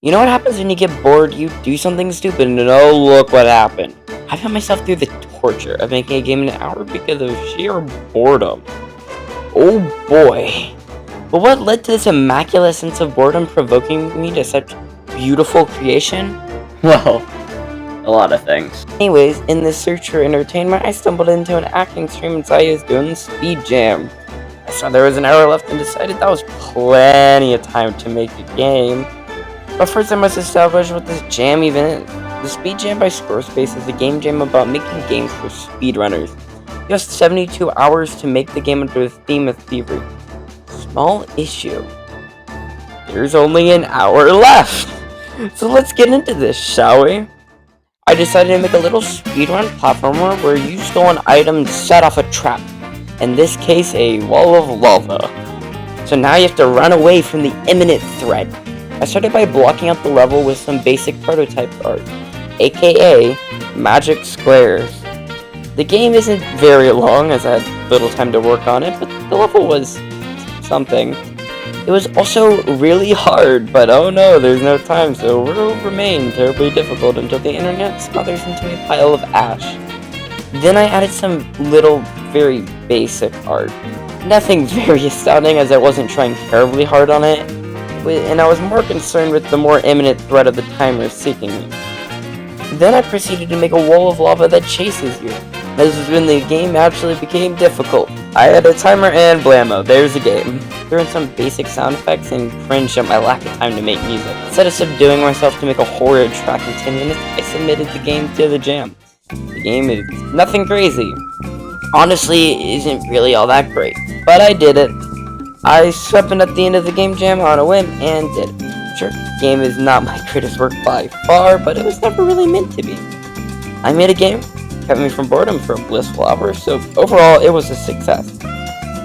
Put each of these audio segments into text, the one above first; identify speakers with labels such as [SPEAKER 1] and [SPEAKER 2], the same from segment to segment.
[SPEAKER 1] You know what happens when you get bored? You do something stupid and oh look what happened. I found myself through the torture of making a game in an hour because of sheer boredom. Oh boy. But what led to this immaculate sense of boredom provoking me to such beautiful creation?
[SPEAKER 2] Well, a lot of things.
[SPEAKER 1] Anyways, in this search for entertainment, I stumbled into an acting stream and saw I was doing Speed Jam. I saw there was an hour left and decided that was plenty of time to make a game. But first I must establish what this jam even is. The Speed Jam by Squarespace is a game jam about making games for speedrunners. You have 72 hours to make the game under the theme of thievery. Small issue. There's only an hour left! So let's get into this, shall we? I decided to make a little speedrun platformer where you stole an item to set off a trap. In this case, a wall of lava. So now you have to run away from the imminent threat. I started by blocking out the level with some basic prototype art, aka magic squares. The game isn't very long as I had little time to work on it, but the level was something. It was also really hard, but oh no, there's no time, so it will remain terribly difficult until the internet smothers into a pile of ash. Then I added some little, very basic art. Nothing very astounding as I wasn't trying terribly hard on it, and I was more concerned with the more imminent threat of the timer seeking me. Then I proceeded to make a wall of lava that chases you. This is when the game actually became difficult. I had a timer and blammo, there's a game. Threw in some basic sound effects and cringed at my lack of time to make music. Instead of subduing myself to make a horrid track in 10 minutes, I submitted the game to the jam. The game is nothing crazy. Honestly, it isn't really all that great, but I did it. I swept in at the end of the game jam on a whim and did it. Sure, the game is not my greatest work by far, but it was never really meant to be. I made a game, kept me from boredom for a blissful hour, so overall it was a success.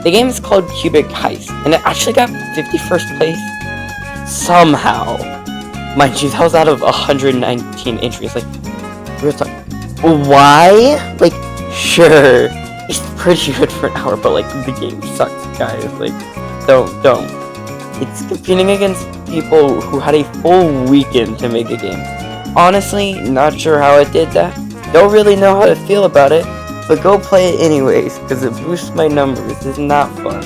[SPEAKER 1] The game is called Cubic Heist, and it actually got 51st place somehow. Mind you, that was out of 119 entries. Like, why? Like, sure, it's pretty good for an hour, but like, the game sucks, guys. Like, don't. It's competing against people who had a full weekend to make a game. Honestly, not sure how it did that. Don't really know how to feel about it, but go play it anyways, because it boosts my numbers. It's not fun.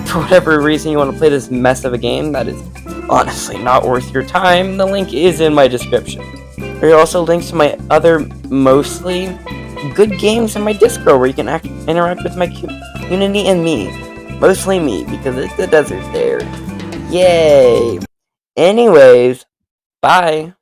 [SPEAKER 1] For whatever reason you want to play this mess of a game that is honestly not worth your time, the link is in my description. There are also links to my other mostly good games in my Discord where you can interact with my community and me. Mostly me, because it's the desert there. Yay! Anyways, bye!